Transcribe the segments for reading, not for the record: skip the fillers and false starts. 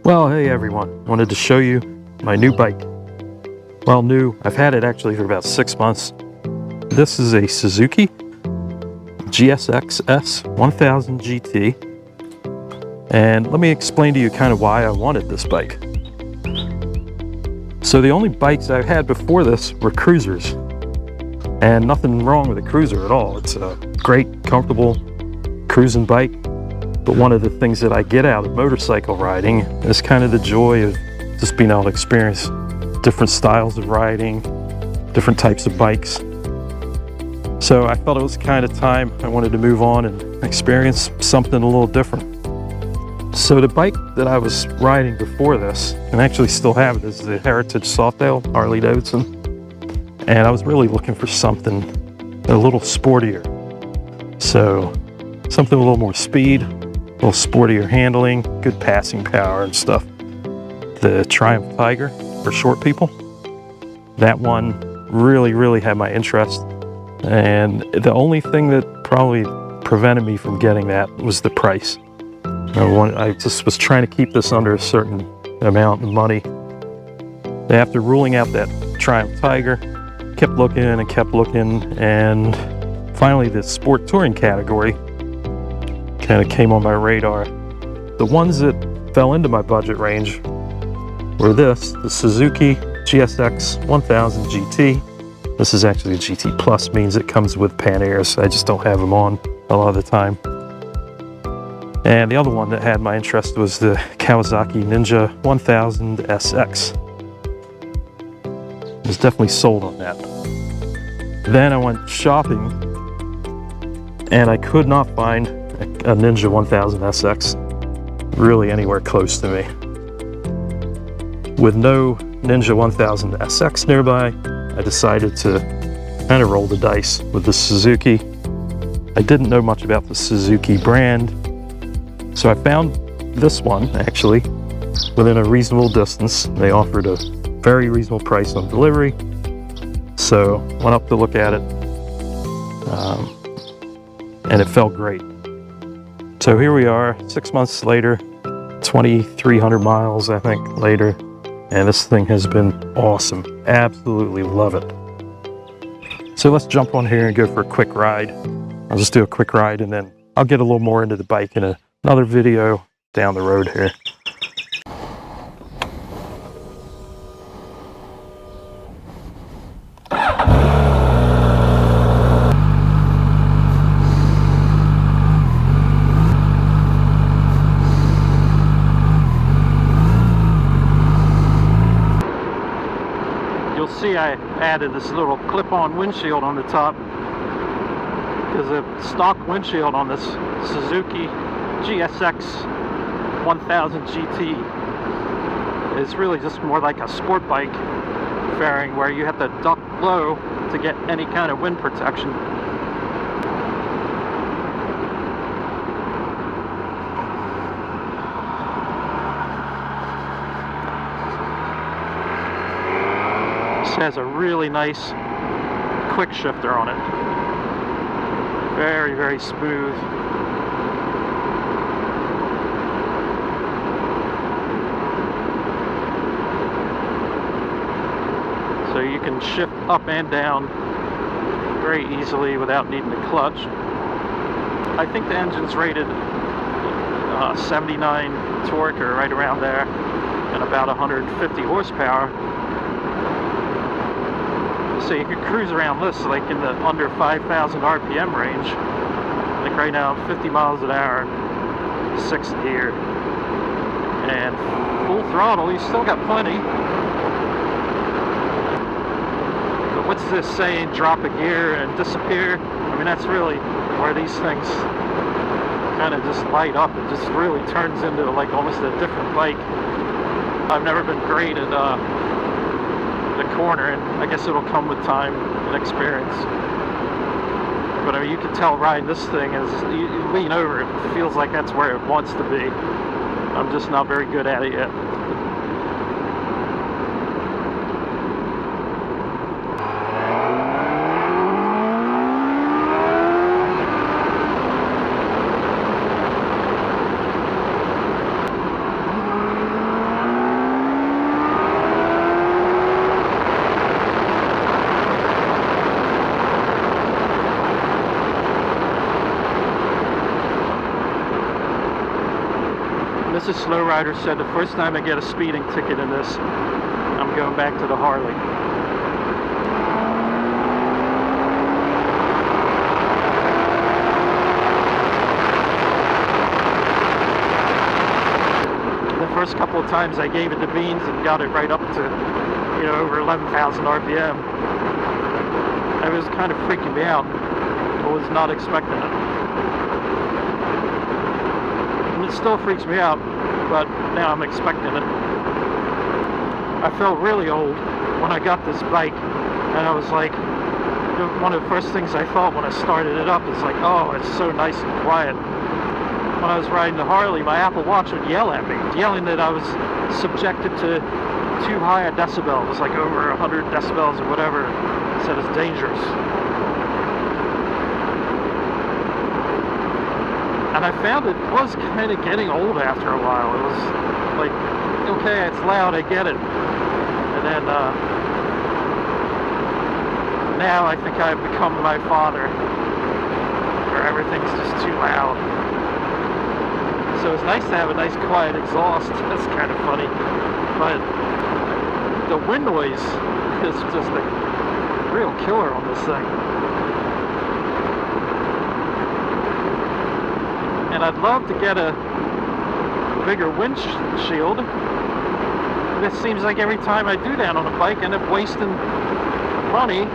Well, hey everyone, wanted to show you my new bike. Well, new, I've had it actually for about 6 months. This is a Suzuki GSX-S1000GT. And let me explain to you kind of why I wanted this bike. So the only bikes I've had before this were cruisers. And nothing wrong with a cruiser at all. It's a great, comfortable cruising bike. But one of the things that I get out of motorcycle riding is kind of the joy of just being able to experience different styles of riding, different types of bikes. So I felt it was kind of time I wanted to move on and experience something a little different. So the bike that I was riding before this, and actually still have it, is the Heritage Softail Harley Davidson. And I was really looking for something a little sportier. So something with a little more speed, a little sportier handling, good passing power and stuff. The Triumph Tiger for short people. That one really had my interest. And the only thing that probably prevented me from getting that was the price. I just was trying to keep this under a certain amount of money. After ruling out that Triumph Tiger, kept looking, and finally the sport touring category kind of came on my radar. The ones that fell into my budget range were the Suzuki GSX-S1000GT. This is actually a GT Plus, means it comes with Pan Airs. I just don't have them on a lot of the time. And the other one that had my interest was the Kawasaki Ninja 1000 SX. I was definitely sold on that. Then I went shopping and I could not find a Ninja 1000 SX really anywhere close to me. With no Ninja 1000 SX nearby, I decided to kind of roll the dice with the Suzuki. I didn't know much about the Suzuki brand, so I found this one actually within a reasonable distance. They offered a very reasonable price on delivery, so went up to look at it, and it felt great. So here we are, 6 months later, 2,300 miles I think later, and this thing has been awesome. Absolutely love it. So let's jump on here and go for a quick ride. I'll just do a quick ride and then I'll get a little more into the bike in another video down the road here. You'll see I added this little clip-on windshield on the top, because the stock windshield on this Suzuki GSX-S1000GT is really just more like a sport bike fairing, where you have to duck low to get any kind of wind protection. This has a really nice quick shifter on it. Very smooth. So you can shift up and down very easily without needing to clutch. I think the engine's rated 79 torque or right around there, and about 150 horsepower. So you could cruise around this like in the under 5,000 RPM range. Like right now, 50 miles an hour, 6th gear, and full throttle. You still got plenty. But what's this saying? Drop a gear and disappear. I mean, that's really where these things kind of just light up. It just really turns into like almost a different bike. I've never been great at the corner, and I guess it'll come with time and experience. But I mean, you can tell riding this thing, as you lean over, it feels like that's where it wants to be. I'm just not very good at it yet. Mrs. Slowrider said the first time I get a speeding ticket in this, I'm going back to the Harley. The first couple of times I gave it the beans and got it right up to, you know, over 11,000 RPM. It was kind of freaking me out. I was not expecting it. And it still freaks me out, but now I'm expecting it. I felt really old when I got this bike, and I was like, one of the first things I thought when I started it up is like, oh, it's so nice and quiet. When I was riding the Harley, my Apple Watch would yell at me, yelling that I was subjected to too high a decibel. It was like over 100 decibels or whatever. It said it's dangerous. And I found it was kind of getting old after a while. It was like, okay, it's loud, I get it. And then now I think I've become my father, where everything's just too loud. So it's nice to have a nice quiet exhaust. That's kind of funny. But the wind noise is just a real killer on this thing. And I'd love to get a bigger windshield. It seems like every time I do that on a bike, I end up wasting money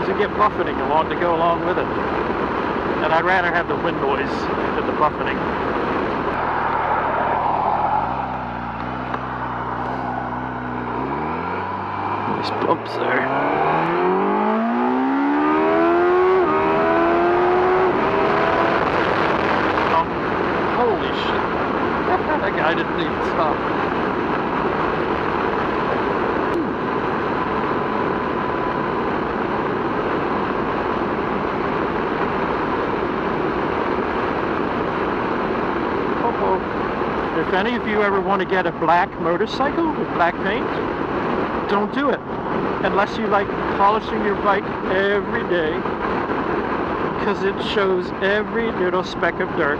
to get buffeting along to go along with it. And I'd rather have the wind noise than the buffeting. Nice bumps there. Holy shit. That guy didn't even stop. If any of you ever want to get a black motorcycle with black paint, don't do it unless you like polishing your bike every day, because it shows every little speck of dirt.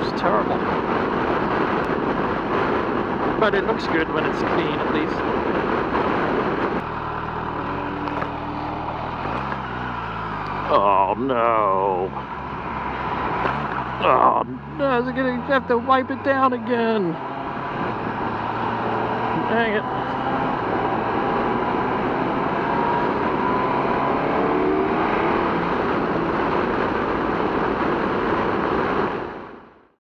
It's terrible. But it looks good when it's clean, at least. Oh no. Oh no, I'm gonna have to wipe it down again. Dang it.